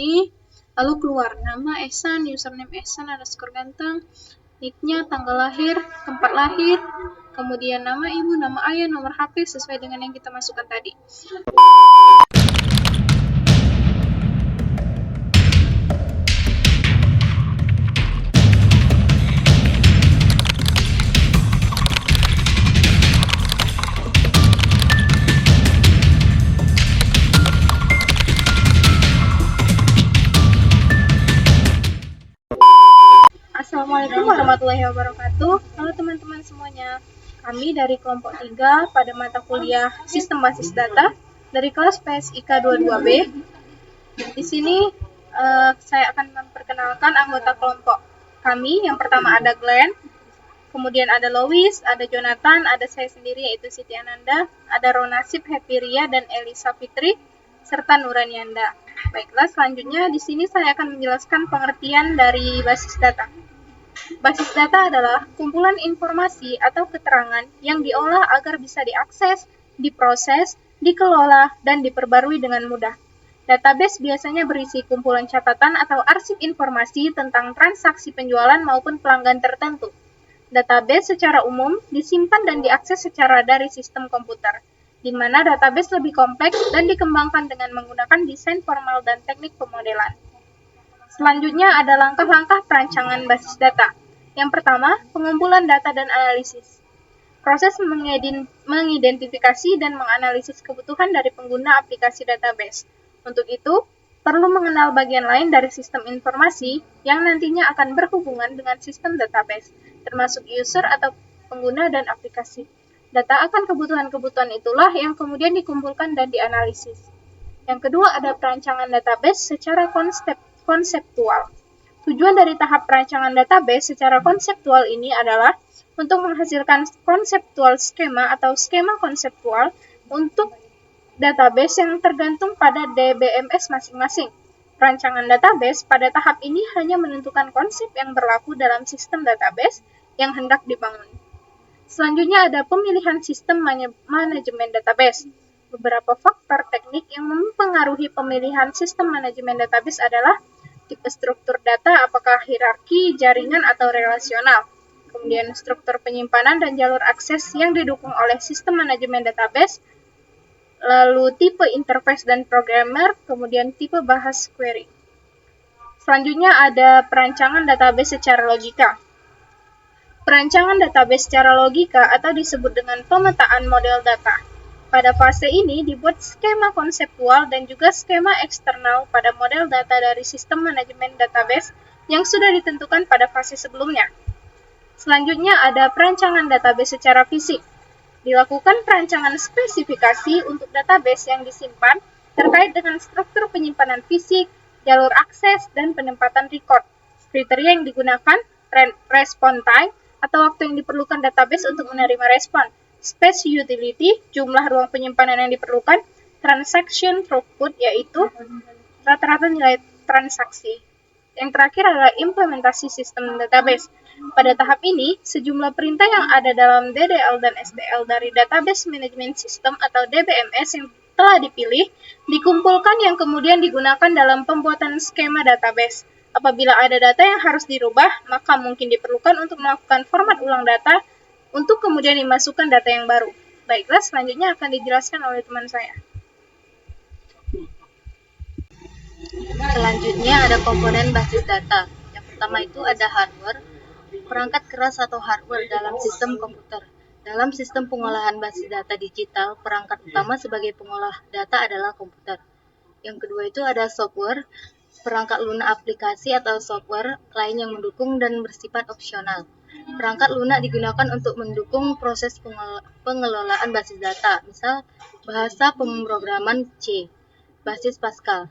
ini, lalu keluar nama Ehsan, username Ehsan underscore ganteng, nicknya, tanggal lahir, tempat lahir, kemudian nama ibu, nama ayah, nomor HP sesuai dengan yang kita masukkan tadi. Assalamualaikum warahmatullahi wabarakatuh. Halo teman-teman semuanya. Kami dari kelompok 3 pada mata kuliah Sistem Basis Data dari kelas PSIK 22B. Di sini saya akan memperkenalkan anggota kelompok kami. Yang pertama ada Glenn, kemudian ada Lois, ada Jonathan, ada saya sendiri yaitu Siti Ananda, ada Ronasib, Happy Ria, dan Elisa Fitri, serta Nuranianda. Baiklah, selanjutnya di sini saya akan menjelaskan pengertian dari basis data. Basis data adalah kumpulan informasi atau keterangan yang diolah agar bisa diakses, diproses, dikelola, dan diperbarui dengan mudah. Database biasanya berisi kumpulan catatan atau arsip informasi tentang transaksi penjualan maupun pelanggan tertentu. Database secara umum disimpan dan diakses secara dari sistem komputer, di mana database lebih kompleks dan dikembangkan dengan menggunakan desain formal dan teknik pemodelan. Selanjutnya ada langkah-langkah perancangan basis data. Yang pertama, pengumpulan data dan analisis. Proses mengidentifikasi dan menganalisis kebutuhan dari pengguna aplikasi database. Untuk itu, perlu mengenal bagian lain dari sistem informasi yang nantinya akan berhubungan dengan sistem database, termasuk user atau pengguna dan aplikasi. Data akan kebutuhan-kebutuhan itulah yang kemudian dikumpulkan dan dianalisis. Yang kedua ada perancangan database secara konseptual. Tujuan dari tahap perancangan database secara konseptual ini adalah untuk menghasilkan konseptual skema atau skema konseptual untuk database yang tergantung pada DBMS masing-masing. Perancangan database pada tahap ini hanya menentukan konsep yang berlaku dalam sistem database yang hendak dibangun. Selanjutnya ada pemilihan sistem manajemen database. Beberapa faktor teknik yang mempengaruhi pemilihan sistem manajemen database adalah tipe struktur data, apakah hierarki, jaringan, atau relasional. Kemudian struktur penyimpanan dan jalur akses yang didukung oleh sistem manajemen database. Lalu tipe interface dan programmer, kemudian tipe bahas query. Selanjutnya ada perancangan database secara logika. Perancangan database secara logika atau disebut dengan pemetaan model data. Pada fase ini dibuat skema konseptual dan juga skema eksternal pada model data dari sistem manajemen database yang sudah ditentukan pada fase sebelumnya. Selanjutnya ada perancangan database secara fisik. Dilakukan perancangan spesifikasi untuk database yang disimpan terkait dengan struktur penyimpanan fisik, jalur akses, dan penempatan record. Kriteria yang digunakan, response time, atau waktu yang diperlukan database untuk menerima respon. Space utility, jumlah ruang penyimpanan yang diperlukan, transaction throughput, yaitu rata-rata nilai transaksi. Yang terakhir adalah implementasi sistem database. Pada tahap ini, sejumlah perintah yang ada dalam DDL dan SDL dari Database Management System atau DBMS yang telah dipilih, dikumpulkan yang kemudian digunakan dalam pembuatan skema database. Apabila ada data yang harus dirubah, maka mungkin diperlukan untuk melakukan format ulang data untuk kemudian dimasukkan data yang baru. Baiklah, selanjutnya akan dijelaskan oleh teman saya. Selanjutnya ada komponen basis data. Yang pertama itu ada hardware, perangkat keras atau hardware dalam sistem komputer. Dalam sistem pengolahan basis data digital, perangkat utama sebagai pengolah data adalah komputer. Yang kedua itu ada software, perangkat lunak aplikasi atau software lain yang mendukung dan bersifat opsional. Perangkat lunak digunakan untuk mendukung proses pengelolaan basis data, misal bahasa pemrograman C, basis Pascal.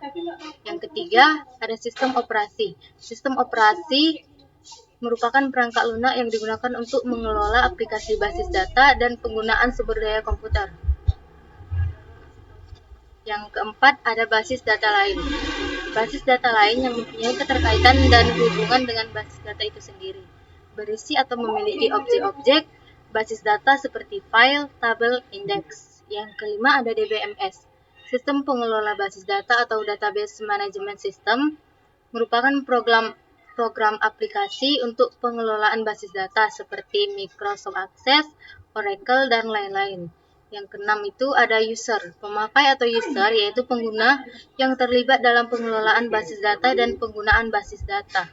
Yang ketiga, ada sistem operasi. Sistem operasi merupakan perangkat lunak yang digunakan untuk mengelola aplikasi basis data dan penggunaan sumber daya komputer. Yang keempat, ada basis data lain. Basis data lain yang mempunyai keterkaitan dan hubungan dengan basis data itu sendiri. Berisi atau memiliki objek-objek basis data seperti file, tabel, indeks. Yang kelima ada DBMS. Sistem pengelola basis data atau database management system merupakan program aplikasi untuk pengelolaan basis data seperti Microsoft Access, Oracle, dan lain-lain. Yang keenam itu ada user. Pemakai atau user yaitu pengguna yang terlibat dalam pengelolaan basis data dan penggunaan basis data.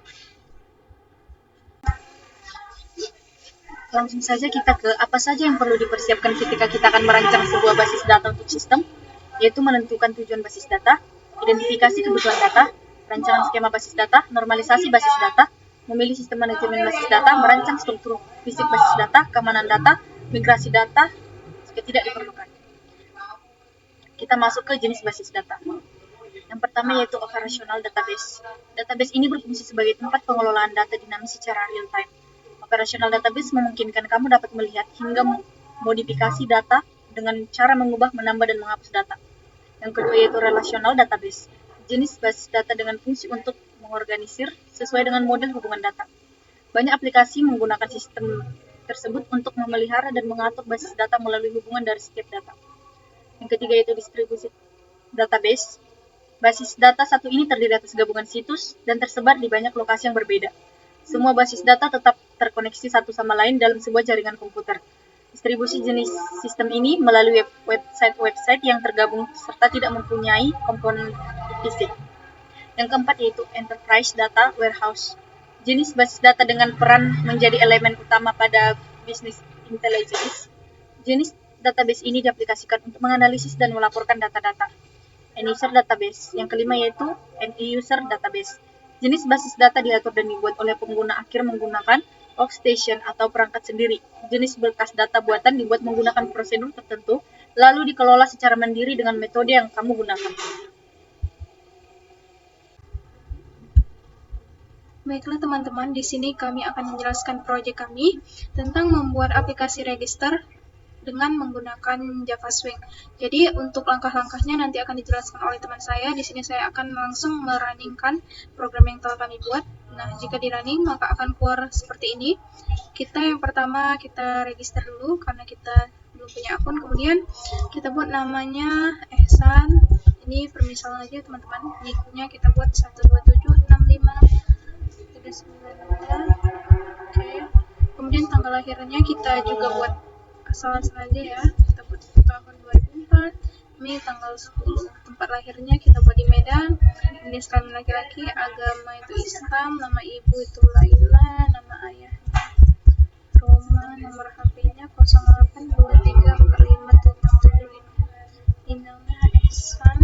Langsung saja kita ke apa saja yang perlu dipersiapkan ketika kita akan merancang sebuah basis data untuk sistem, yaitu menentukan tujuan basis data, identifikasi kebutuhan data, rancangan skema basis data, normalisasi basis data, memilih sistem manajemen basis data, merancang struktur fisik basis data, keamanan data, migrasi data jika tidak diperlukan. Kita masuk ke jenis basis data. Yang pertama yaitu operational database. Database ini berfungsi sebagai tempat pengelolaan data dinamis secara real time. Operational database memungkinkan kamu dapat melihat hingga modifikasi data dengan cara mengubah, menambah, dan menghapus data. Yang kedua yaitu relational database. Jenis basis data dengan fungsi untuk mengorganisir sesuai dengan model hubungan data. Banyak aplikasi menggunakan sistem tersebut untuk memelihara dan mengatur basis data melalui hubungan dari setiap data. Yang ketiga yaitu distributed database. Basis data satu ini terdiri atas gabungan situs dan tersebar di banyak lokasi yang berbeda. Semua basis data tetap terkoneksi satu sama lain dalam sebuah jaringan komputer. Distribusi jenis sistem ini melalui website-website yang tergabung serta tidak mempunyai komponen fisik. Yang keempat yaitu enterprise data warehouse. Jenis basis data dengan peran menjadi elemen utama pada business intelligence. Jenis database ini diaplikasikan untuk menganalisis dan melaporkan data-data. End-user database. Yang kelima yaitu end-user database. Jenis basis data diatur dan dibuat oleh pengguna akhir menggunakan workstation atau perangkat sendiri. Jenis berkas data buatan dibuat menggunakan prosedur tertentu, lalu dikelola secara mandiri dengan metode yang kamu gunakan. Baiklah teman-teman, di sini kami akan menjelaskan proyek kami tentang membuat aplikasi register dengan menggunakan Java Swing. Jadi untuk langkah-langkahnya nanti akan dijelaskan oleh teman saya. Di sini saya akan langsung merunningkan program yang telah kami buat. Nah, jika di running maka akan keluar seperti ini. Yang pertama kita register dulu karena kita belum punya akun. Kemudian kita buat namanya Ehsan. Ini permisalan aja teman-teman. Nicknya kita buat 1276539. Oke. Kemudian tanggal lahirnya kita juga buat asalan saja ya, kita buat tahun 2004, Mei tanggal 10. Tempat lahirnya kita buat di Medan, jenis kelamin laki-laki, agama itu Islam, nama ibu itu Laila, nama ayahnya Roma, nomor HP-nya 08234577. Emailnya Ehsan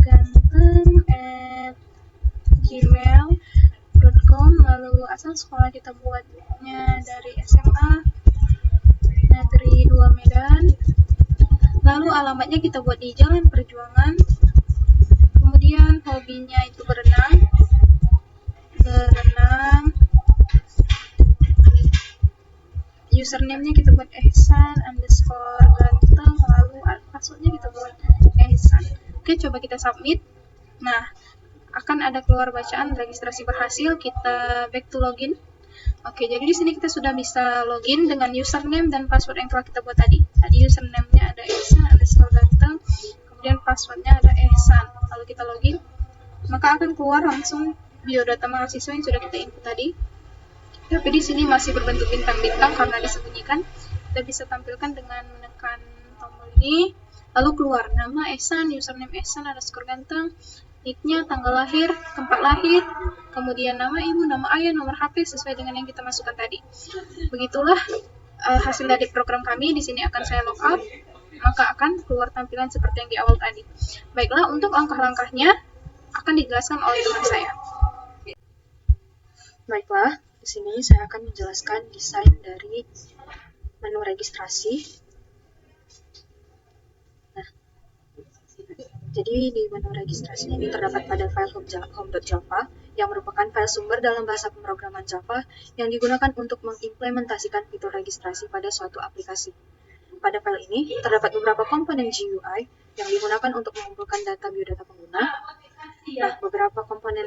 ganteng @gmail.com. Lalu asal sekolah kita buatnya dari SMA Negeri 2 Medan. Lalu alamatnya kita buat di Jalan Perjuangan. Kemudian hobinya itu berenang. Username-nya kita buat Ehsan_ganteng. Lalu passwordnya kita buat Ehsan. Oke, coba kita submit. Nah, akan ada keluar bacaan registrasi berhasil. Kita back to login. Oke, jadi di sini kita sudah bisa login dengan username dan password yang telah kita buat tadi. Tadi username-nya ada Ehsan_ganteng, kemudian password-nya ada Ehsan. Lalu kita login, maka akan keluar langsung biodata mahasiswa yang sudah kita input tadi. Tapi di sini masih berbentuk bintang-bintang karena disembunyikan. Kita bisa tampilkan dengan menekan tombol ini, lalu keluar nama Ehsan, username Ehsan_ganteng, nicknya, tanggal lahir, tempat lahir, kemudian nama ibu, nama ayah, nomor HP sesuai dengan yang kita masukkan tadi. Begitulah hasil dari program kami. Di sini akan saya logout, maka akan keluar tampilan seperti yang di awal tadi. Baiklah, untuk langkah-langkahnya akan dijelaskan oleh teman saya. Baiklah, di sini saya akan menjelaskan desain dari menu registrasi. Jadi di menu registrasi ini terdapat pada file home.java yang merupakan file sumber dalam bahasa pemrograman Java yang digunakan untuk mengimplementasikan fitur registrasi pada suatu aplikasi. Pada file ini terdapat beberapa komponen GUI yang digunakan untuk mengumpulkan data biodata pengguna. Nah, beberapa komponen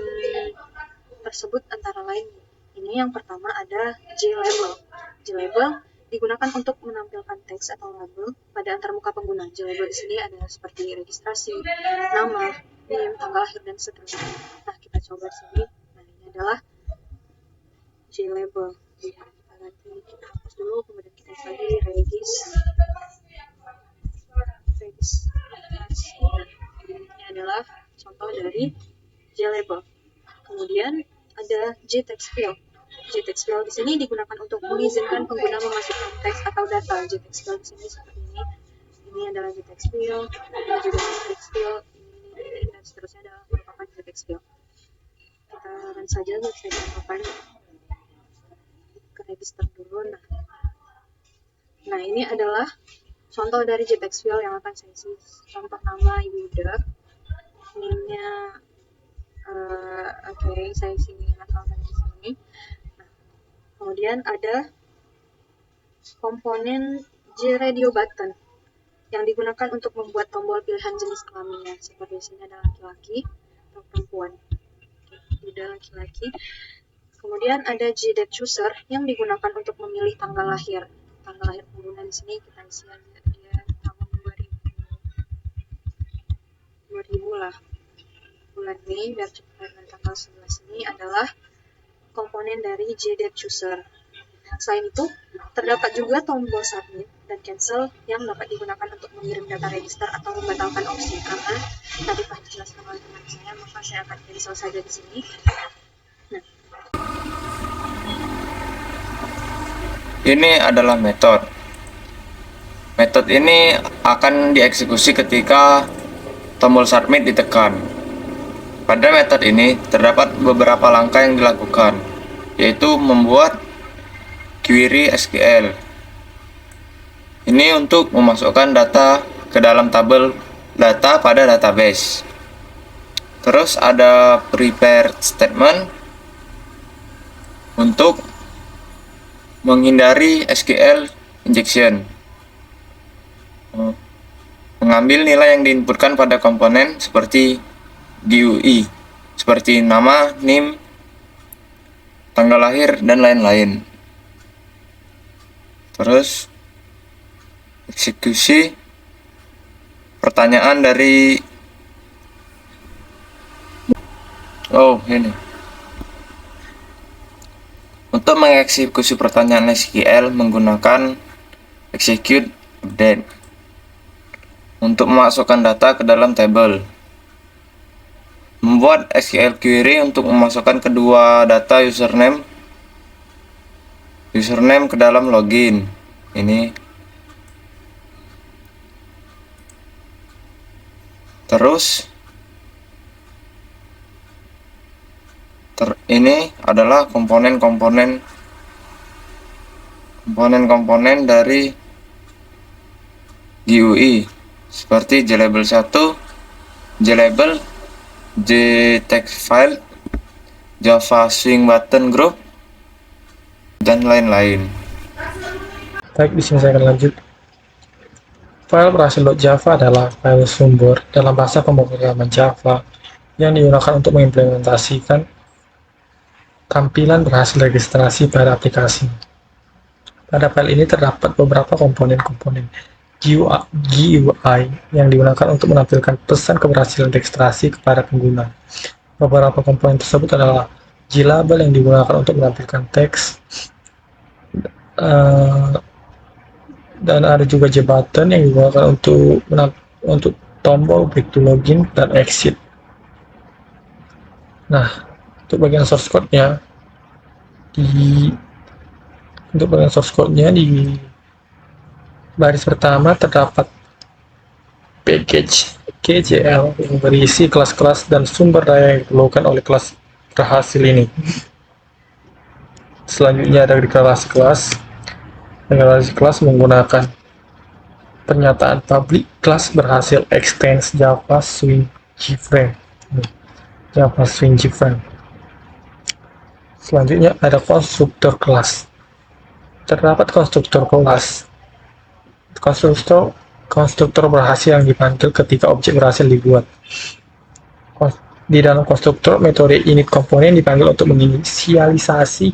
tersebut antara lain ini yang pertama ada JLabel. JLabel digunakan untuk menampilkan teks atau label pada antarmuka pengguna. J-label di sini ada seperti registrasi, nama, NIM, tanggal lahir, dan seterusnya. Nah, kita coba di sini. Nah, ini adalah J-label. Kita hapus dulu, kemudian kita lagi registrasi. Ini adalah contoh dari J-label. Kemudian ada J-text field. J-text field di sini digunakan untuk mengizinkan pengguna memasukkan teks atau data. J-text field di sini seperti ini. Ini adalah J-text field, ini juga J-text field, ini dan seterusnya adalah merupakan J-text field. Kita run saja, saya tambahkan ke register dulu. Nah, ini adalah contoh dari J-text field yang akan saya isi. Contoh nama user, name-nya, oke, saya isi asalkan di sini. Kemudian ada komponen JRadio button yang digunakan untuk membuat tombol pilihan jenis kelaminnya. Seperti di sini ada laki-laki atau perempuan. Tidak laki-laki. Kemudian ada JDate chooser yang digunakan untuk memilih tanggal lahir. Tanggal lahir pengguna di sini kita isi aja dia tahun 2000 lah. Bulan Mei biar cepat, dan tanggal 11 ini adalah komponen dari JDate chooser. Selain itu, terdapat juga tombol submit dan cancel yang dapat digunakan untuk mengirim data register atau membatalkan opsi. Karena tadi telah dijelaskan oleh teman saya, maka saya akan cancel saja di sini. Nah, ini adalah metode. Metode ini akan dieksekusi ketika tombol submit ditekan. Pada metode ini terdapat beberapa langkah yang dilakukan, yaitu membuat query SQL. Ini untuk memasukkan data ke dalam tabel data pada database. Terus ada prepare statement untuk menghindari SQL injection. Mengambil nilai yang diinputkan pada komponen seperti GUI, seperti nama, NIM, tanggal lahir, dan lain-lain. Terus eksekusi pertanyaan dari ini. Untuk mengeksekusi pertanyaan SQL menggunakan execute update untuk memasukkan data ke dalam tabel. Membuat SQL query untuk memasukkan kedua data username ke dalam login. Ini. Terus ini adalah komponen-komponen dari GUI seperti JLabel 1, JLabel, JText file, Java Swing Button Group, dan lain-lain. Baik, di sini saya akan lanjut. File berhasil.java adalah file sumber dalam bahasa pemrograman Java yang digunakan untuk mengimplementasikan tampilan berhasil registrasi pada aplikasi. Pada file ini terdapat beberapa komponen-komponen GUI yang digunakan untuk menampilkan pesan keberhasilan registrasi kepada pengguna. Beberapa komponen tersebut adalah JLabel yang digunakan untuk menampilkan teks, dan ada juga JButton yang digunakan untuk tombol back to login dan exit. Nah, untuk bagian source code-nya di baris pertama terdapat package KJL yang berisi kelas-kelas dan sumber daya yang diperlukan oleh kelas berhasil ini. Selanjutnya ada deklarasi kelas. Deklarasi kelas menggunakan pernyataan public kelas berhasil extends Java Swing JFrame. Selanjutnya ada konstruktor kelas. Terdapat konstruktor kelas. Konstruktor berhasil yang dipanggil ketika objek berhasil dibuat. Di dalam konstruktor, metode init komponen dipanggil untuk menginisialisasi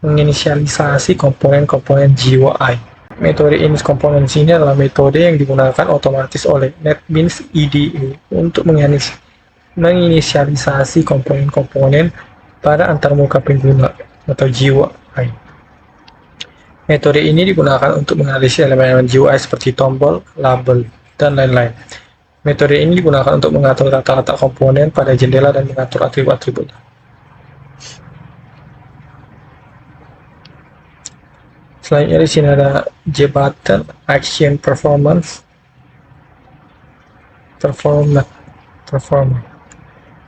menginisialisasi komponen-komponen GUI. Metode init components ini adalah metode yang digunakan otomatis oleh NetBeans IDE untuk menginisialisasi komponen-komponen pada antarmuka pengguna atau GUI. Metode ini digunakan untuk menganalisis elemen-elemen GUI seperti tombol, label, dan lain-lain. Metode ini digunakan untuk mengatur rata-rata komponen pada jendela dan mengatur atribut-atribut. Selanjutnya di sini ada JButton Action Performance.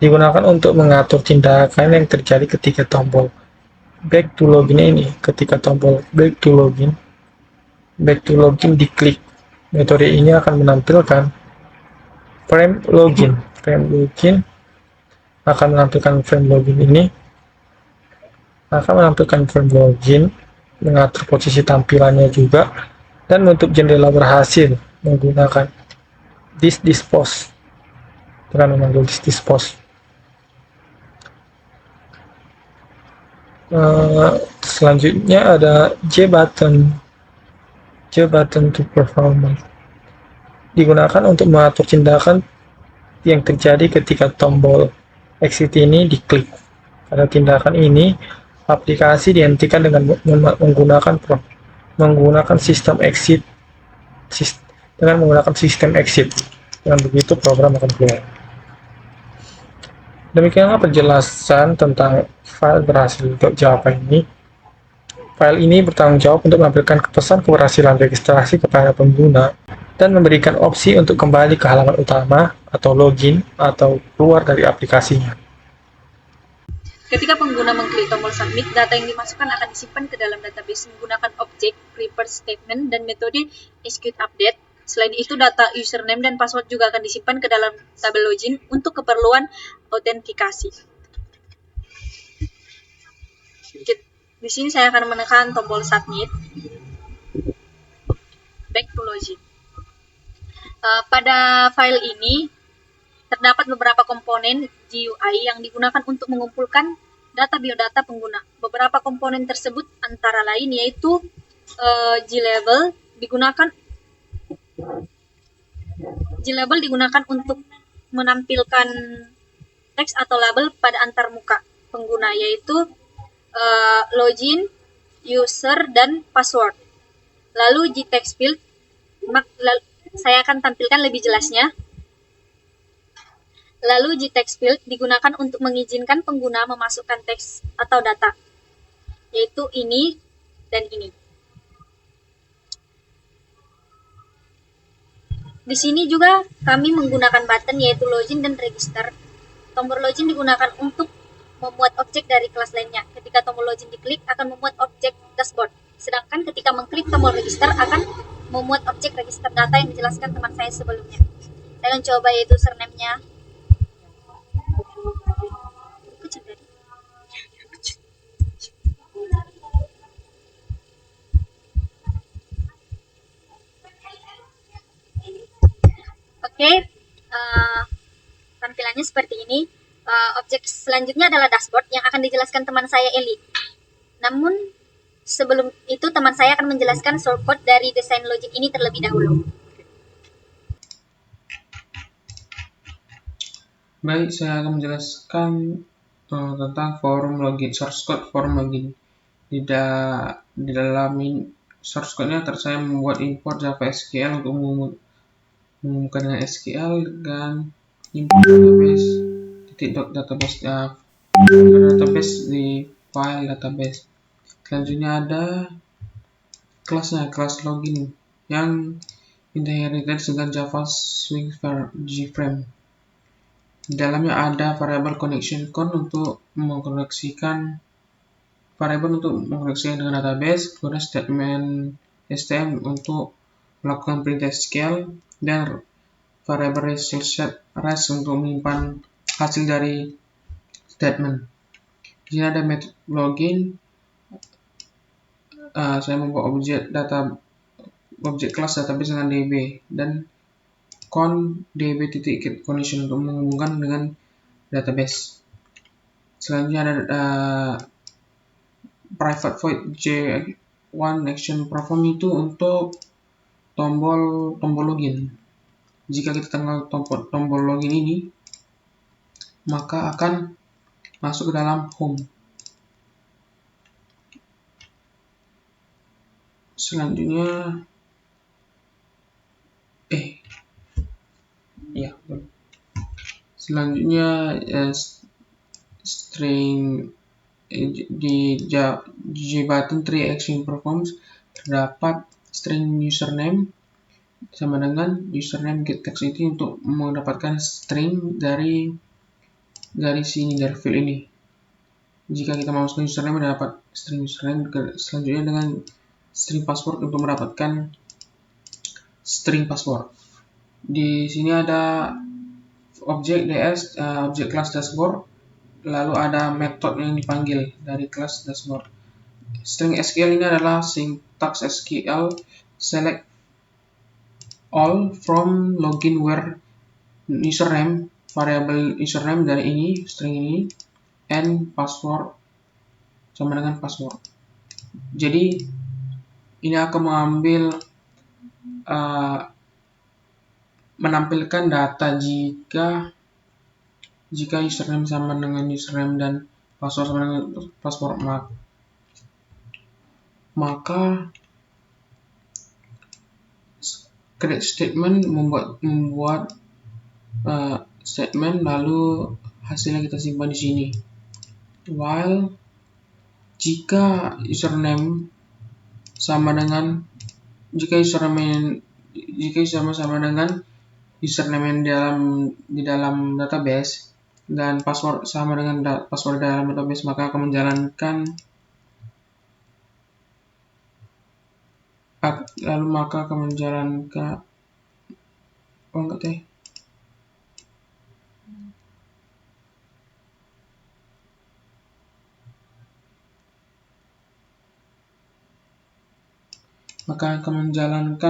Digunakan untuk mengatur tindakan yang terjadi ketika tombol back to login ini. Ketika tombol back to login diklik, metode ini akan menampilkan frame login akan menampilkan frame login, mengatur posisi tampilannya juga, dan menutup jendela berhasil menggunakan dispose dengan memanggil dispose. Selanjutnya ada JButton to performance. Digunakan untuk mengatur tindakan yang terjadi ketika tombol exit ini diklik. Pada tindakan ini, aplikasi dihentikan dengan menggunakan sistem exit. Dengan begitu program akan keluar. Demikianlah penjelasan tentang file berhasil.java ini. File ini bertanggung jawab untuk menampilkan pesan keberhasilan registrasi kepada pengguna dan memberikan opsi untuk kembali ke halaman utama atau login atau keluar dari aplikasinya. Ketika pengguna mengklik tombol submit, data yang dimasukkan akan disimpan ke dalam database menggunakan objek, reverse statement, dan metode execute update. Selain itu, data username dan password juga akan disimpan ke dalam tabel login untuk keperluan autentikasi. Di sini saya akan menekan tombol submit. Back to login. Pada file ini terdapat beberapa komponen GUI yang digunakan untuk mengumpulkan data biodata pengguna. Beberapa komponen tersebut antara lain yaitu glabel digunakan untuk menampilkan teks atau label pada antarmuka pengguna, yaitu login, user, dan password. Lalu gText field, saya akan tampilkan lebih jelasnya. Lalu gText field digunakan untuk mengizinkan pengguna memasukkan teks atau data, yaitu ini dan ini. Di sini juga kami menggunakan button yaitu login dan register. Tombol login digunakan untuk memuat objek dari kelas lainnya. Ketika tombol login diklik akan memuat objek dashboard. Sedangkan ketika mengklik tombol register akan memuat objek register data yang dijelaskan teman saya sebelumnya. Saya akan coba yaitu username-nya. Oke, tampilannya seperti ini. Objek selanjutnya adalah dashboard yang akan dijelaskan teman saya Eli. Namun sebelum itu teman saya akan menjelaskan shortcut dari desain login ini terlebih dahulu. Baik, saya akan menjelaskan tentang forum login, source code forum login. Di dalam source code-nya saya membuat import Java SQL untuk mengumumkan dengan SQL dan import database di file database. Selanjutnya ada kelasnya, kelas login yang inherited dengan Java Swing JFrame. Di dalamnya ada variable connection con untuk mengkoneksikan dengan database, kemudian statement stm untuk melakukan print SQL, dan variable res untuk menyimpan hasil dari statement. Di sini ada method login. Saya membuat objek kelas database dengan db dan con db.getConnection untuk menghubungkan dengan database. Selanjutnya ada private void J1 action perform itu untuk tombol login. Jika kita tekan tombol login ini, maka akan masuk ke dalam home. Selanjutnya string di button tree action performs terdapat string username sama dengan username get text itu untuk mendapatkan string dari sini, dari field ini. Jika kita masukkan username, dapat string username. Selanjutnya dengan string password untuk mendapatkan string password. Di sini ada objek ds, objek class dashboard, lalu ada method yang dipanggil dari class dashboard. String SQL ini adalah syntax SQL select all from login where username, variable username dari ini, string ini, and password sama dengan password. Jadi ini akan mengambil menampilkan data jika username sama dengan username dan password sama dengan password, maka create statement membuat statement, lalu hasilnya kita simpan di sini. While jika username sama dengan username sama dengan username di dalam database dan password sama dengan password dalam database, maka akan menjalankan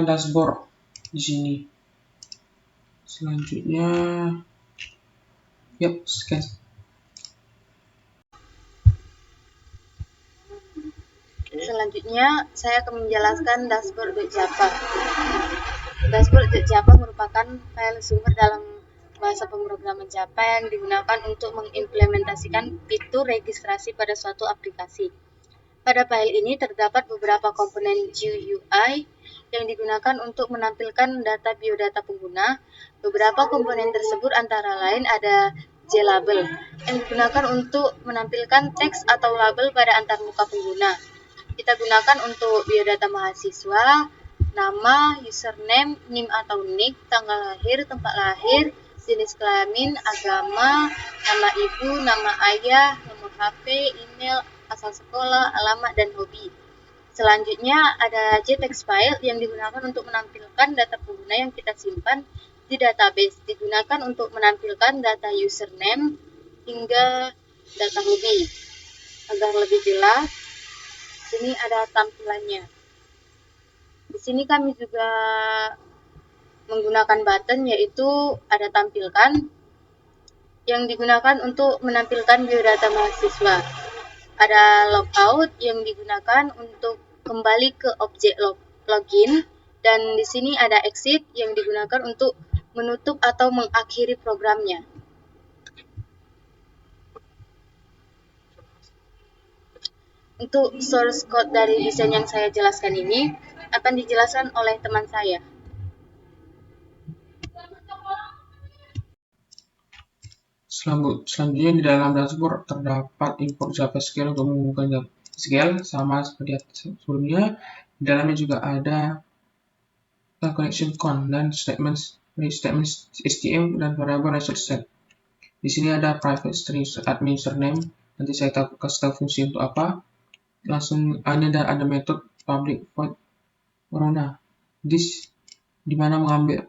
dashboard di sini. Selanjutnya, scan. Selanjutnya, saya akan menjelaskan dashboard.java. Dashboard.java merupakan file sumber dalam bahasa pemrograman Java yang digunakan untuk mengimplementasikan fitur registrasi pada suatu aplikasi. Pada file ini terdapat beberapa komponen GUI yang digunakan untuk menampilkan data biodata pengguna. Beberapa komponen tersebut antara lain ada JLabel yang digunakan untuk menampilkan teks atau label pada antarmuka pengguna. Kita gunakan untuk biodata mahasiswa, nama, username, NIM atau NIK, tanggal lahir, tempat lahir, jenis kelamin, agama, nama ibu, nama ayah, nomor HP, email, asal sekolah, alamat, dan hobi. Selanjutnya ada JText file yang digunakan untuk menampilkan data pengguna yang kita simpan di database. Digunakan untuk menampilkan data username hingga data hobi. Agar lebih jelas, sini ada tampilannya. Di sini kami juga menggunakan button, yaitu ada tampilkan yang digunakan untuk menampilkan biodata mahasiswa. Ada logout yang digunakan untuk kembali ke objek login, dan di sini ada exit yang digunakan untuk menutup atau mengakhiri programnya. Untuk source code dari desain yang saya jelaskan ini akan dijelaskan oleh teman saya. Selanjutnya di dalam dashboard terdapat import JavaSQL untuk menghubungkan JavaSQL sama seperti sebelumnya. Di dalamnya juga ada connection con dan statements HTML dan variable result set. Di sini ada private string admin username. Nanti saya kasih tahu fungsi untuk apa. Langsung ada metode public void corona. This di mana mengambil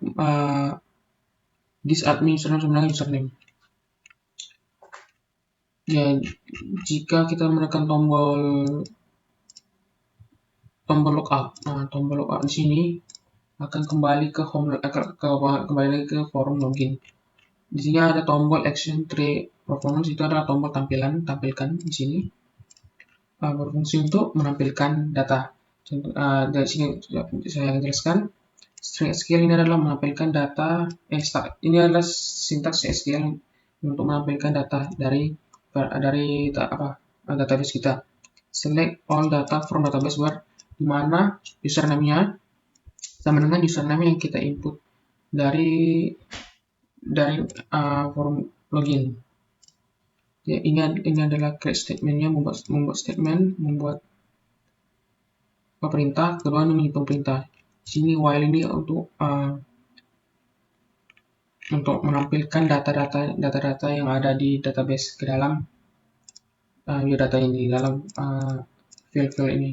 this admin username sebenarnya username. Ya, jika kita menekan tombol logout, tombol logout di sini akan kembali ke forum login. Di sini ada tombol action tree performance, itu adalah tombol tampilkan di sini. berfungsi untuk menampilkan data. Contoh, dari sini saya jelaskan. String SQL ini adalah menampilkan data. Ini adalah sintaks SQL untuk menampilkan data dari database kita. Select all data from database where, di mana username-nya sama dengan username yang kita input dari form login. Ya, ini adalah create statement-nya, membuat statement, membuat perintah, kedua ini menghitung perintah. Di sini while ini untuk menampilkan data-data yang ada di database ke dalam biodata ini, dalam file-file ini.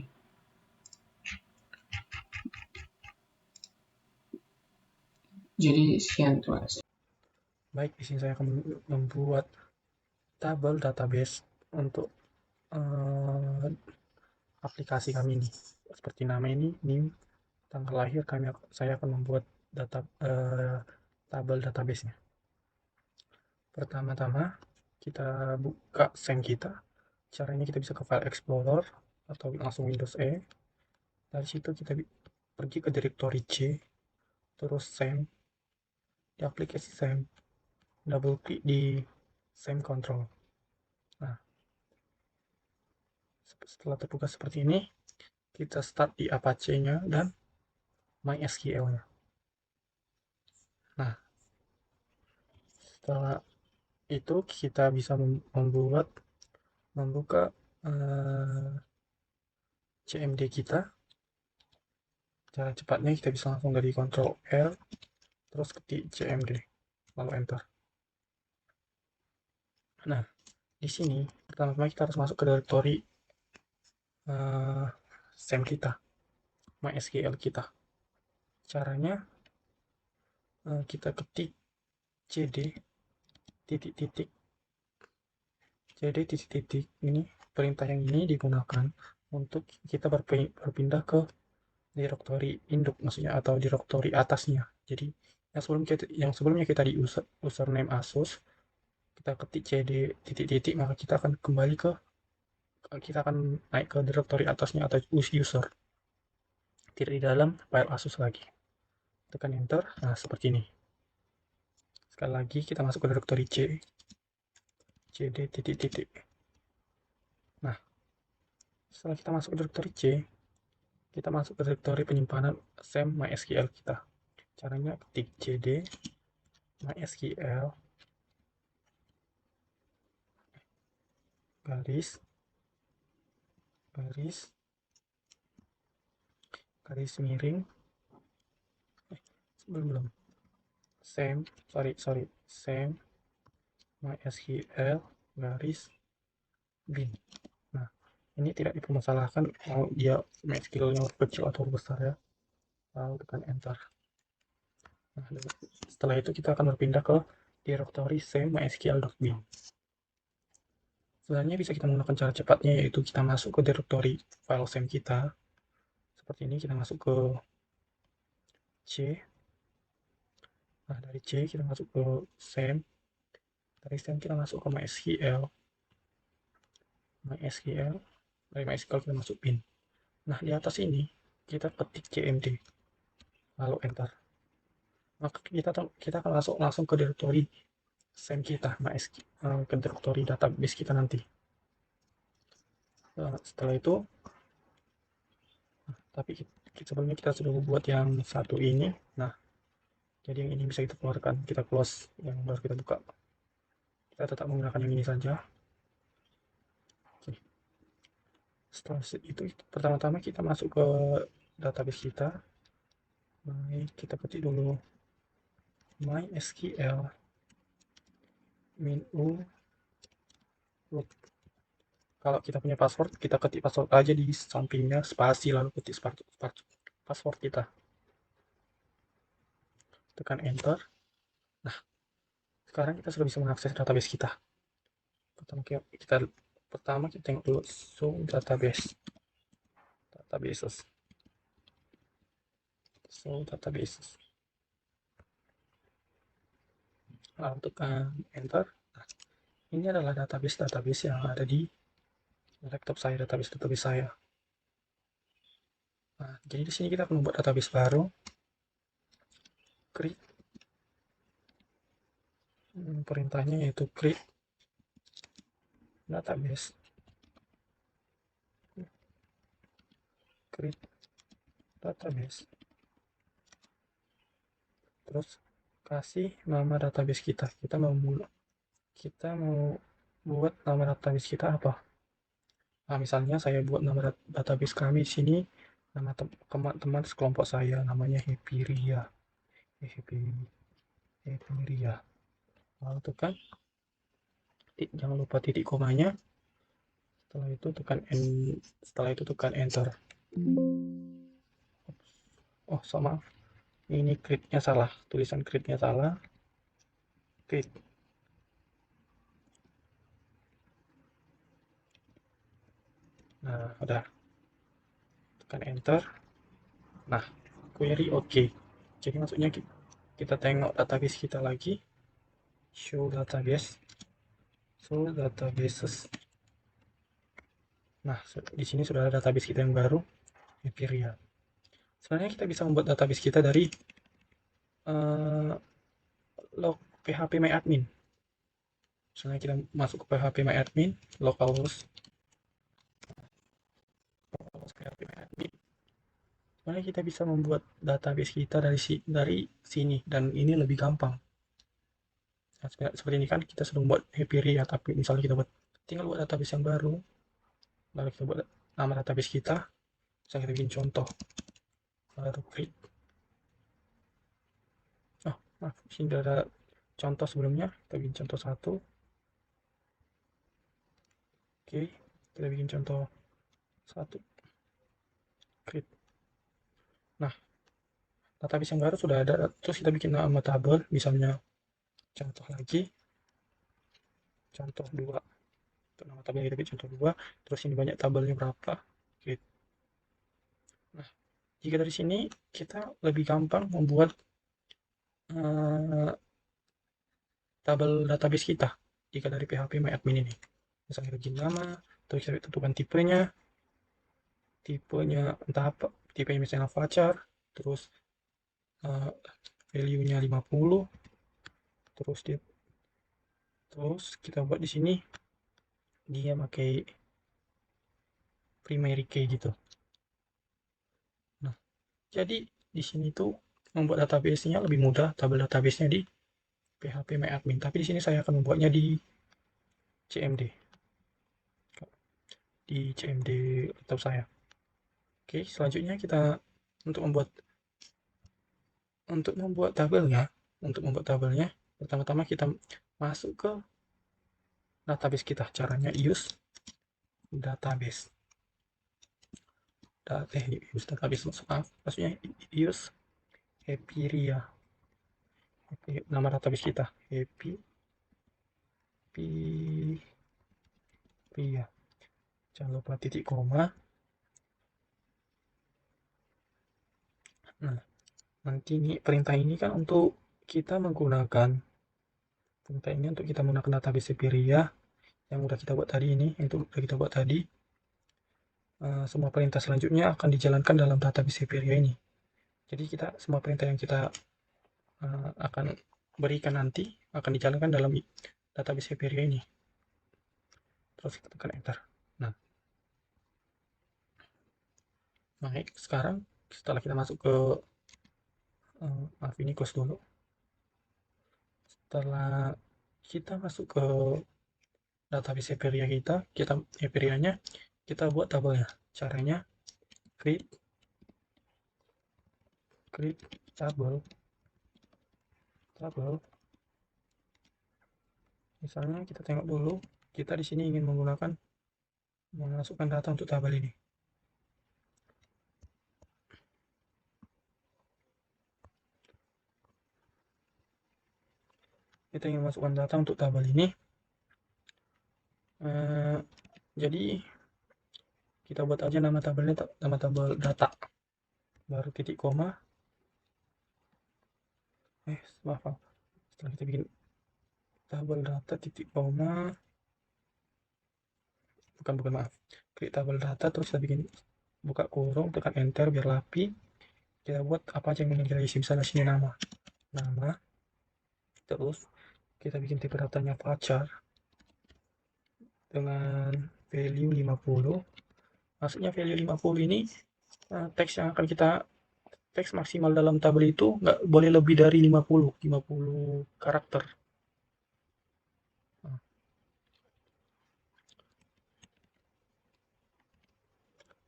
Jadi sekian, terima kasih. Baik, di sini saya akan membuat tabel database untuk aplikasi kami ini. Seperti nama ini, NIM, tanggal lahir, saya akan membuat tabel database-nya. Pertama-tama kita buka SAM kita. Caranya kita bisa ke File Explorer atau langsung Windows E. Dari situ kita pergi ke directory C, terus SAM, di aplikasi SAM, double klik di SAM control. Nah, setelah terbuka seperti ini, kita start di Apache-nya dan MySQL-nya. Nah, setelah itu kita bisa membuka CMD kita. Cara cepatnya kita bisa langsung dari Ctrl L, terus ketik CMD, lalu enter. Nah, di sini pertama-tama kita harus masuk ke directory SAM kita, MySQL kita. Caranya kita ketik cd titik-titik, cd titik-titik, ini perintah yang ini digunakan untuk kita berpindah ke directory induk, maksudnya, atau directory atasnya. Jadi yang sebelumnya kita di username Asus, kita ketik cd titik-titik, maka kita akan naik ke directory atasnya atau user, tidak di dalam file Asus lagi. Tekan enter. Nah, seperti ini. Sekali lagi kita masuk ke directory C, cd titik-titik. Nah, setelah kita masuk ke directory C, kita masuk ke directory penyimpanan SAM MySQL kita. Caranya ketik cd MySQL garis miring belum SAM MySQL garis bin. Nah, ini tidak dipermasalahkan mau dia MySQL-nya kecil atau besar ya. Lalu tekan enter. Nah, setelah itu kita akan berpindah ke directory SAM MySQL.bin. Sebenarnya bisa kita menggunakan cara cepatnya, yaitu kita masuk ke directory file SAM kita. Seperti ini, kita masuk ke C. Nah, dari C kita masuk ke SAM. Dari SAM kita masuk ke MySQL. Dari MySQL kita masuk bin. Nah, di atas ini kita ketik cmd, lalu enter. Maka kita akan langsung ke directory SAM kita, ke directory database kita nanti. Setelah itu, tapi sebelumnya kita sudah membuat yang satu ini. Nah, jadi yang ini bisa kita keluarkan, kita close, yang baru kita buka. Kita tetap menggunakan yang ini saja. Oke. Setelah itu, pertama-tama kita masuk ke database kita. Kita ketik dulu MySQL -u. Kalau kita punya password, kita ketik password aja di sampingnya, spasi, lalu ketik password kita. Tekan enter. Nah, sekarang kita sudah bisa mengakses database kita. Pertama kita tengok dulu show databases. Lalu tekan enter. Nah, ini adalah database yang ada di laptop saya, database saya. Nah, jadi di sini kita akan membuat database baru. Create. Perintahnya yaitu create database. Create database. Terus kasih nama database kita. Kita mau buat nama database kita apa? Nah, misalnya saya buat nama database kami di sini, nama teman-teman sekelompok saya namanya Happy Ria. Happy Ria. Lalu tekan, jangan lupa titik komanya. Setelah itu tekan enter. Oh, sama. Ini create-nya salah. Tulisan create-nya salah. Create. Nah, udah. Tekan enter. Nah, query oke. Jadi maksudnya kita tengok database kita lagi. Show databases. Nah, di sini sudah ada database kita yang baru, Empiria. Sebenarnya kita bisa membuat database kita dari log phpMyAdmin. Misalnya kita masuk ke phpMyAdmin, localhost phpMyAdmin. Sebenarnya kita bisa membuat database kita dari sini, dan ini lebih gampang. Nah, seperti ini kan kita sudah membuat Empiria, tapi misalnya kita tinggal buat database yang baru, lalu kita buat nama database kita. Misalnya kita bikin contoh, baru create. Oh, maaf, sini ada contoh sebelumnya. Kita bikin contoh 1. Oke, kita bikin contoh 1. Create. Nah, database yang baru sudah ada. Terus kita bikin nama tabel, misalnya contoh lagi, contoh 2. Untuk nama tabel kita bikin contoh 2. Terus ini banyak tabelnya berapa. Create. Nah, jika dari sini kita lebih gampang membuat tabel database kita jika dari phpMyAdmin ini. Misalnya bikin nama, terus kita tentukan tipenya entah apa, tipenya misalnya varchar, terus value-nya 50, terus kita buat di sini dia pakai primary key gitu. Nah, jadi di sini tuh membuat database-nya lebih mudah, tabel database-nya di phpMyAdmin. Tapi di sini saya akan membuatnya di CMD. Di CMD laptop saya. Oke, selanjutnya kita untuk membuat tabelnya, pertama-tama kita masuk ke database kita. Caranya use database. Maksudnya use Empiria. Nama database kita Empiria. Jangan lupa titik koma. Nah, nanti ini perintah ini kan untuk kita menggunakan database Empiria yang udah kita buat tadi ini, semua perintah selanjutnya akan dijalankan dalam database Empiria ini. Jadi semua perintah yang kita akan berikan nanti akan dijalankan dalam database Empiria ini. Terus kita tekan enter. Nah, baik, sekarang setelah kita masuk ke maaf, ini close dulu. Setelah kita masuk ke database Empiria Empirianya kita buat tabelnya. Caranya create tabel. Misalnya kita tengok dulu, kita di sini ingin memasukkan data untuk tabel ini. Kita ingin masukkan data untuk tabel ini. Jadi kita buat aja nama tabelnya nama tabel data, baru titik koma. Maaf, setelah kita bikin tabel data titik koma, bukan maaf, klik tabel data, terus kita bikin buka kurung, tekan enter biar rapi. Kita buat apa aja yang ingin kita isi, misalnya sini nama, terus kita bikin tipe datanya varchar dengan value 50. Maksudnya value 50 ini teks yang akan kita teks maksimal dalam tabel itu nggak boleh lebih dari 50 karakter.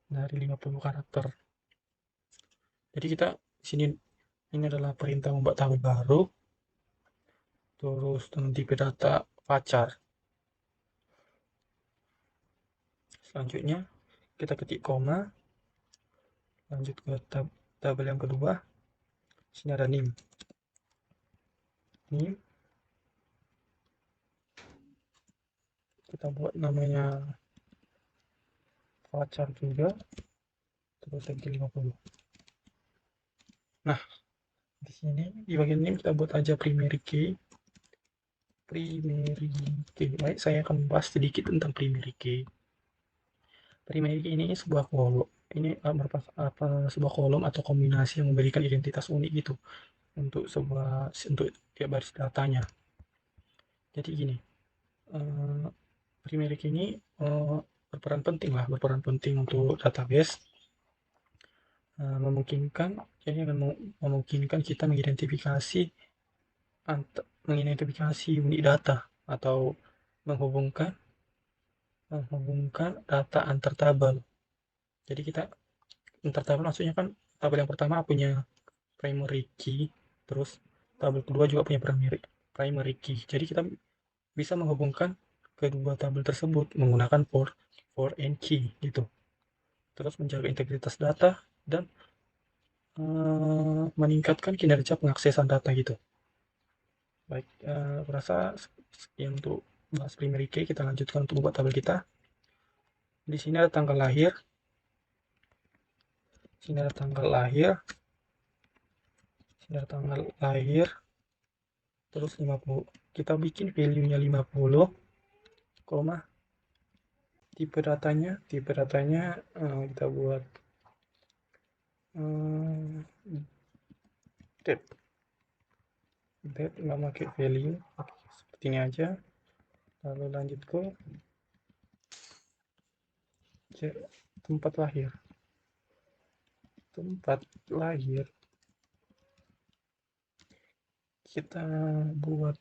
Dari 50 karakter. Jadi kita sini, ini adalah perintah membuat tabel baru. Terus dengan tipe data varchar. Selanjutnya kita ketik koma, lanjut ke tabel yang kedua. Sini ada nim. Kita buat namanya varchar juga, terus lagi 50. Nah, di sini di bagian ini kita buat aja primary key. Baik, saya akan membahas sedikit tentang primary key. Primary key ini sebuah kolom. Ini sebuah kolom atau kombinasi yang memberikan identitas unik gitu untuk tiap baris datanya. Jadi gini, primary key ini berperan penting untuk database. Memungkinkan kita mengidentifikasi unik data atau menghubungkan data antar tabel. Jadi kita antar tabel maksudnya kan tabel yang pertama punya primary key, terus tabel kedua juga punya primary key. Jadi kita bisa menghubungkan kedua tabel tersebut menggunakan for and key gitu. Terus menjaga integritas data dan meningkatkan kinerja pengaksesan data gitu. Baik, rasa sekian untuk bahas primary key. Kita lanjutkan untuk membuat tabel kita. Di sini ada tanggal lahir. Sini ada tanggal lahir. Terus 50. Kita bikin value-nya 50, tipe datanya kita buat date nggak pakai value, seperti ini aja. Lalu lanjut ke tempat lahir. Kita buat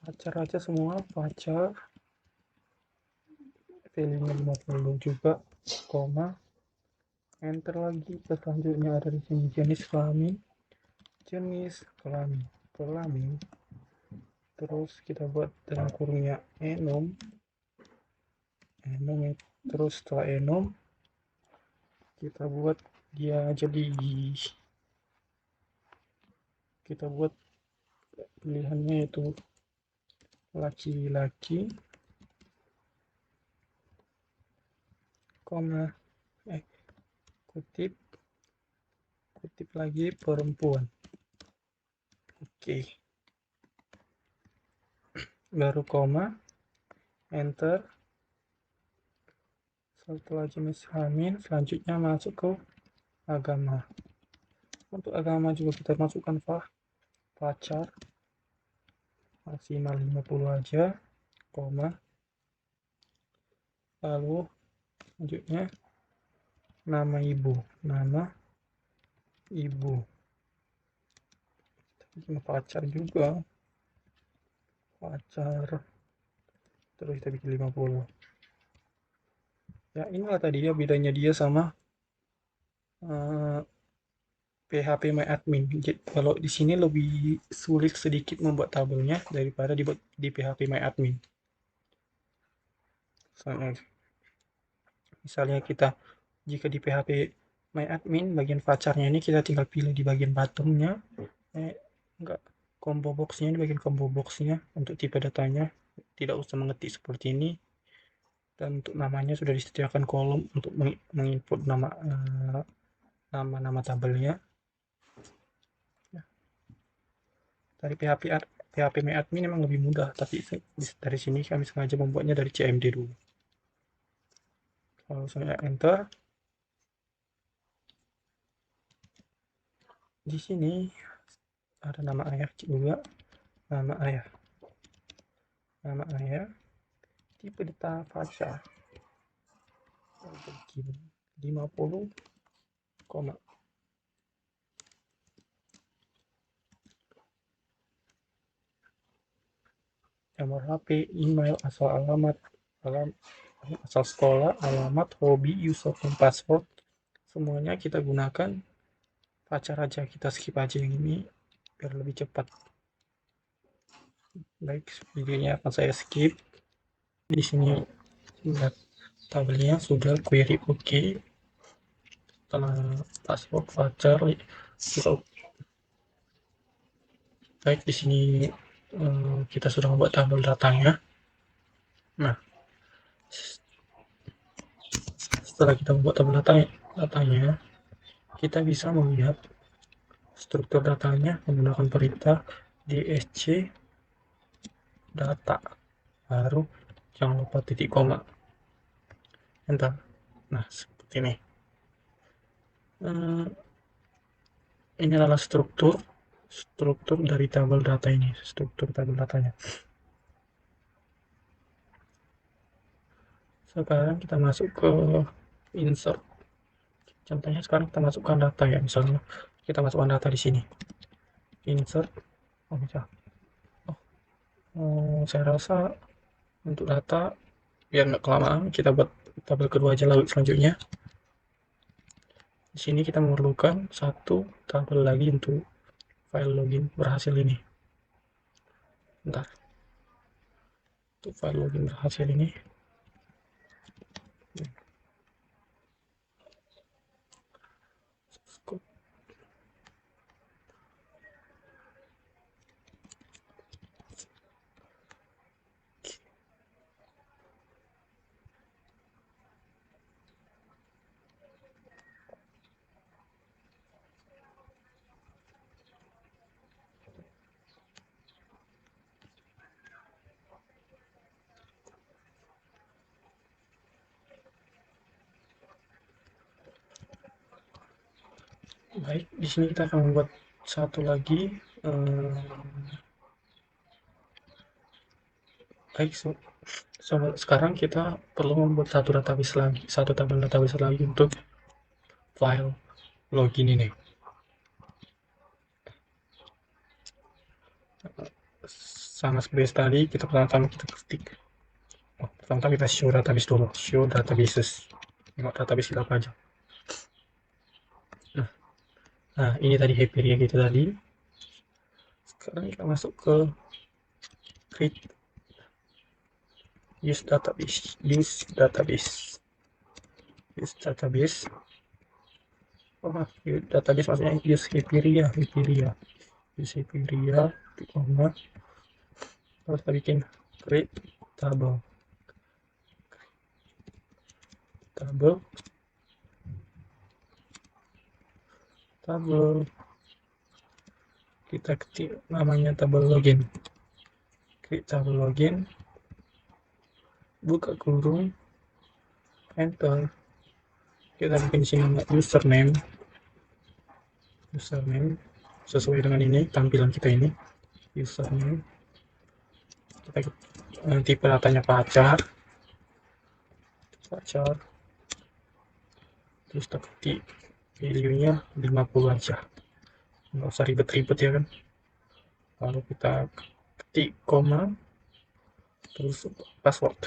varchar aja semua, varchar value-nya 50 juga, enter lagi. Selanjutnya ada di sini jenis kelamin, terus kita buat dalam kurungnya enom, terus setelah enom kita buat dia jadi, kita buat pilihannya yaitu laki-laki, kutip lagi perempuan. Oke. Baru enter. Setelah jenis kelamin, selanjutnya masuk ke agama. Untuk agama juga kita masukkan varchar maksimal 50 aja, lalu selanjutnya nama ibu kita varchar juga, terus kita bikin 50. Ya, inilah tadi ya bedanya dia sama PHP MyAdmin. Jadi, kalau di sini lebih sulit sedikit membuat tabelnya daripada di PHP MyAdmin. Misalnya jika di PHP MyAdmin bagian varcharnya ini kita tinggal pilih di bagian bottomnya, combo boxnya, di bagian combo boxnya untuk tipe datanya tidak usah mengetik seperti ini. Dan untuk namanya sudah disediakan kolom untuk menginput nama tabelnya. Dari PHP MyAdmin memang lebih mudah, tapi dari sini kami sengaja membuatnya dari CMD dulu. langsung enter. Di sini ada nama ayah juga, nama ayah, tipe data faca begini 50, nomor HP, email, asal sekolah, alamat, hobi, username, password, semuanya kita gunakan pacar aja. Kita skip aja yang ini biar lebih cepat. Baik, videonya akan saya skip. Di sini lihat tabelnya sudah query oke. Setelah password pacar kita baik, di sini kita sudah membuat tabel datanya. Nah, setelah kita membuat tabel datanya, kita bisa melihat struktur datanya menggunakan perintah dsc data, baru jangan lupa titik koma, enter. Nah, seperti ini. Ini adalah struktur dari tabel data ini, struktur tabel datanya. Sekarang kita masuk ke insert. Contohnya sekarang kita masukkan data ya, misalnya kita masukkan data di sini. Insert. Saya rasa untuk data biar nggak kelamaan, kita buat tabel kedua aja lalu selanjutnya. Di sini kita memerlukan satu tabel lagi untuk file login berhasil ini. Bentar. Untuk file login berhasil ini. Baik, di sini kita akan membuat satu lagi. Baik, sekarang kita perlu membuat satu tabel database lagi untuk file login ini. Sama seperti tadi, pertama-tama kita ketik. Pertama-tama kita show database dulu, show databases. Tengok database kita apa aja. Nah, ini tadi Hyperia kita tadi. Sekarang kita masuk ke create use database. Database maksudnya use Hyperia. Use Hyperia, terus kita bikin create table. Kita ketik namanya tabel login, klik tabel login, buka kurung, enter. Kita bikin sini username sesuai dengan ini tampilan kita ini, username. Kita tipe datanya pacar, terus kita ketik value-nya 50 aja, nggak usah ribet-ribet ya kan. Lalu kita ketik koma, terus password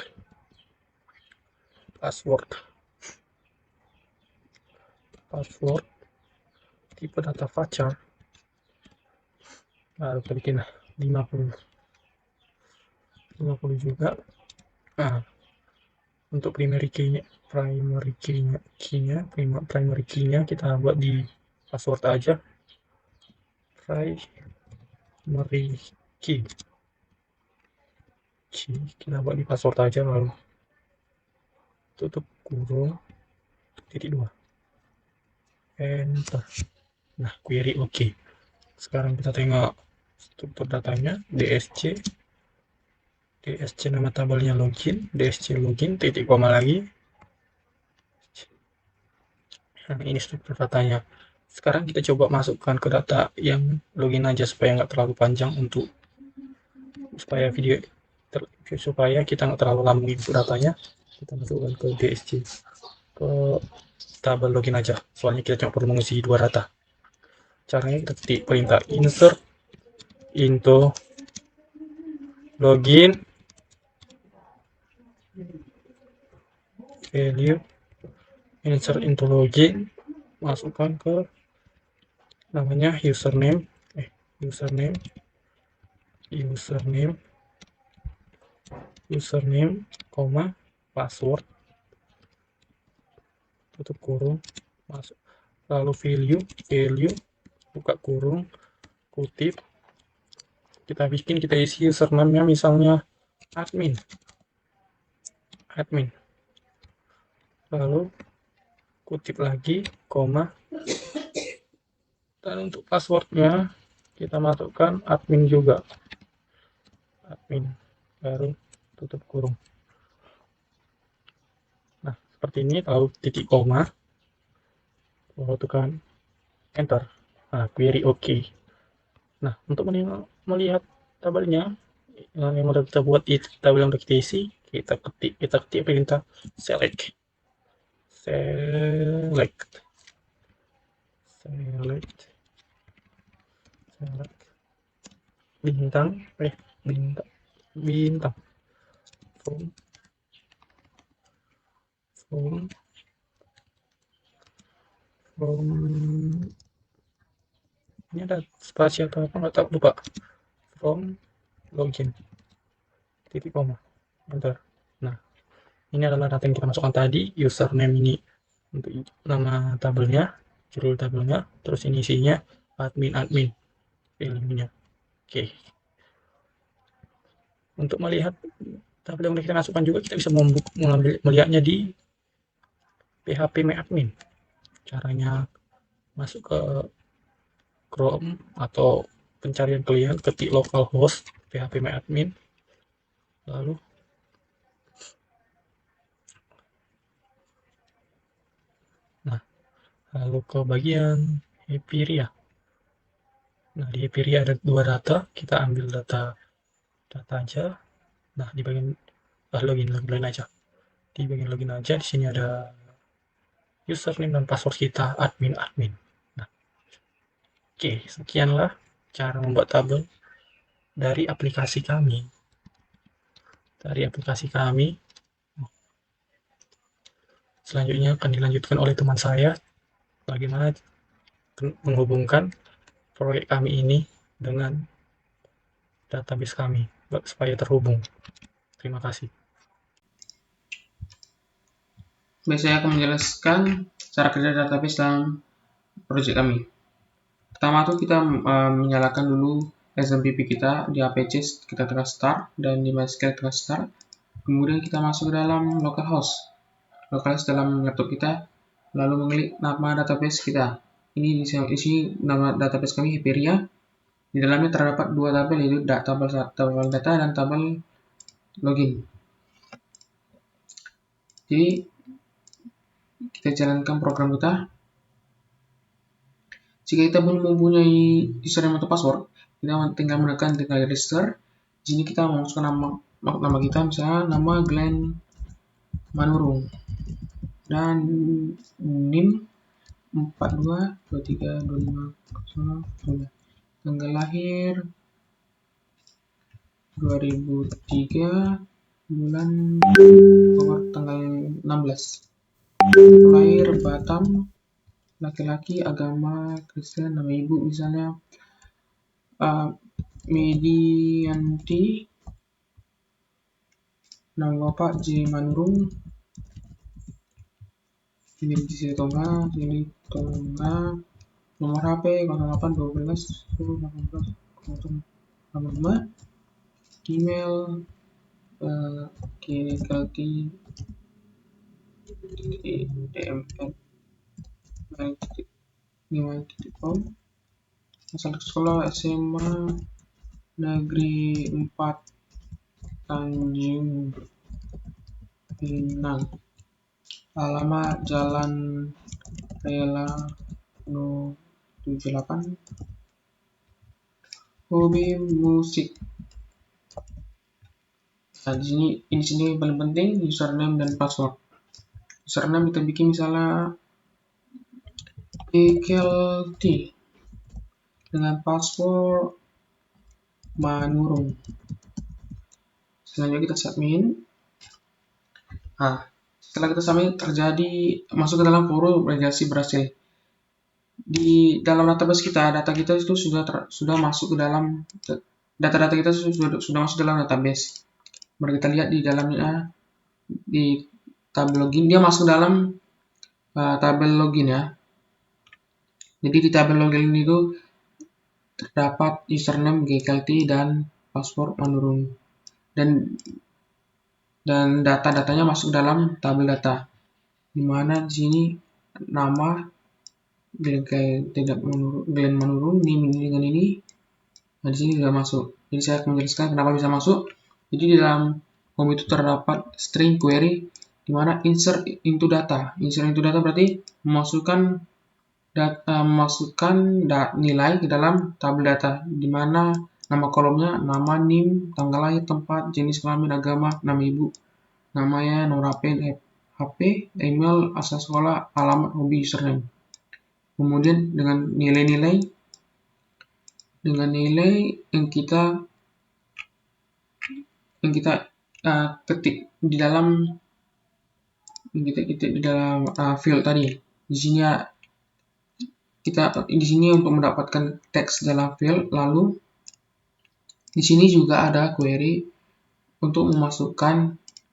tipe data pacar, lalu kita bikin 50 juga. Nah, untuk primary key-nya kita buat di password aja, primary key kita buat di password aja, lalu tutup kurung, titik 2, enter. Nah, query oke. Sekarang kita tengok struktur datanya, dsc nama tabelnya login, dsc login, titik koma lagi, Nah, ini struktur datanya. Sekarang kita coba masukkan ke data yang login aja supaya nggak terlalu panjang supaya kita nggak terlalu lama input datanya. Kita masukkan ke DSC, ke tabel login aja. Soalnya kita cuma perlu mengisi 2 data. Caranya kita ketik perintah insert into login value, insert into login, masukkan ke namanya username, koma password, tutup kurung, masuk, lalu value buka kurung, kutip, kita isi username-nya misalnya admin, lalu kutip lagi, koma, dan untuk passwordnya kita masukkan admin juga, baru tutup kurung. Nah, seperti ini, lalu titik koma, lalu tekan enter. Nah, query OK. Nah, untuk melihat tabelnya yang udah kita buat di tabel yang udah kita isi, kita ketik perintah select bintang from ini ada spasi atau apa nggak tahu, lupa, from login titik koma enter. Nah, ini adalah data yang kita masukkan tadi, username ini untuk nama tabelnya, judul tabelnya, terus ini isinya admin value-nya. Oke. Untuk melihat tabel yang kita masukkan juga, kita bisa melihatnya di phpMyAdmin. Caranya masuk ke Chrome atau pencarian kalian, ketik localhost phpMyAdmin, lalu ke bagian Hyperia. Nah, di Hyperia ada 2 data, kita ambil data aja. Nah, di bagian login aja. Di bagian login aja, di sini ada username dan password kita admin. Nah, oke, sekianlah cara membuat tabel dari aplikasi kami. Selanjutnya akan dilanjutkan oleh teman saya, bagaimana menghubungkan proyek kami ini dengan database kami supaya terhubung. Terima kasih. Baik, saya akan menjelaskan cara kerja database dalam proyek kami. Pertama tuh kita menyalakan dulu SMPP kita di APC, kita tekan start, dan di MySQL tekan start. Kemudian kita masuk ke dalam localhost dalam laptop kita, lalu mengklik nama database kita. Ini isi nama database kami Hyperia. Di dalamnya terdapat 2 tabel, yaitu tabel data dan tabel login. Jadi kita jalankan program kita. Jika kita belum mempunyai username atau password, kita tinggal menekan register. Di sini kita memasukkan nama kita, misalnya nama Glenn Manurung, dan NIM 42232500, tanggal lahir 2003, bulan tanggal 16, lahir Batam, laki-laki, agama Kristen, nama ibu misalnya Medianti, nama bapak J Manurung, ini Tonga, nomor HP 0812 email dml@gmail.com, asal sekolah SMA Negeri 4 Tanjung Pinang, alamat Jalan Rela no 78 hobi musik. Nah, di sini yang paling penting username dan password. Username kita bikin misalnya GKLT dengan password Manurung. Selanjutnya kita submit. Nah, setelah kita submit terjadi masuk ke dalam forum registrasi berhasil. Di dalam database kita, data kita itu sudah masuk ke dalam data-data kita sudah masuk dalam database. Mari kita lihat di dalamnya di tabel login, dia masuk dalam tabel login ya. Jadi di tabel login itu terdapat username GKLT dan password Manurung. Dan data-datanya masuk dalam tabel data. Di mana di sini nama Glenn Manurung ini dengan ini. Nah, di sini sudah masuk. Jadi saya akan menjelaskan kenapa bisa masuk. Jadi di dalam form itu terdapat string query di mana insert into data. Insert into data berarti memasukkan nilai ke dalam tabel data, di mana nama kolomnya nama, NIM, tanggal lahir, tempat, jenis kelamin, agama, nama ibu, namanya, nomor HP, email, asal sekolah, alamat, hobi, username. Kemudian dengan nilai-nilai yang kita ketik di dalam field tadi. Di sini untuk mendapatkan teks dalam field, lalu di sini juga ada query untuk memasukkan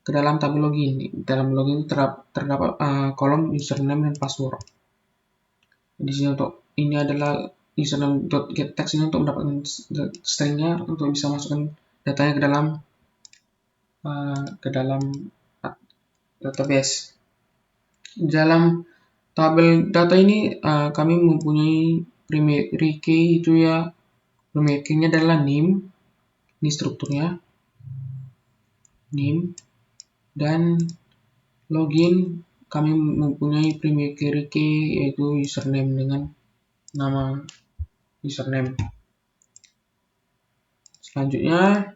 ke dalam tabel login. Di dalam login terdapat kolom username dan password. Di sini ini adalah username.getText ini untuk mendapatkan stringnya untuk bisa masukkan datanya ke dalam database. Dalam tabel data ini kami mempunyai primary key itu ya. Primary key-nya adalah name, ini strukturnya name, dan login kami mempunyai primary key yaitu username dengan nama username. Selanjutnya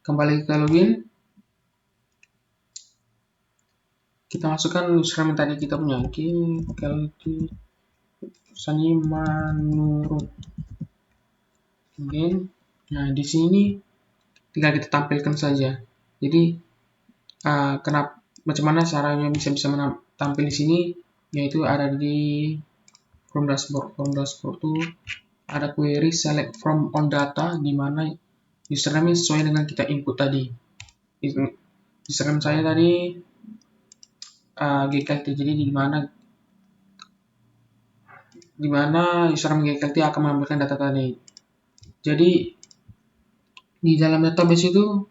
kembali ke login, kita masukkan username tadi kita punya GKLT Sani Manurung. Kemudian, nah di sini tinggal kita tampilkan saja. Jadi macam mana caranya bisa tampil di sini, yaitu ada di from dashboard. From dashboard itu ada query select from all data, di mana username sesuai dengan kita input tadi. Username saya tadi GKLT, jadi di mana username GKLT akan mengambilkan data tadi. Jadi di dalam database itu,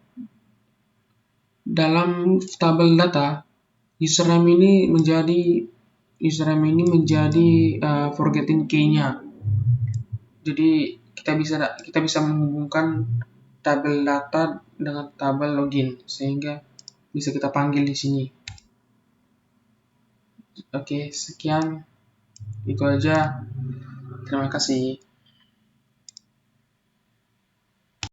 dalam tabel data, username ini menjadi forgetting key-nya. Jadi kita bisa menghubungkan tabel data dengan tabel login sehingga bisa kita panggil di sini. Oke, sekian. Itu aja. Terima kasih.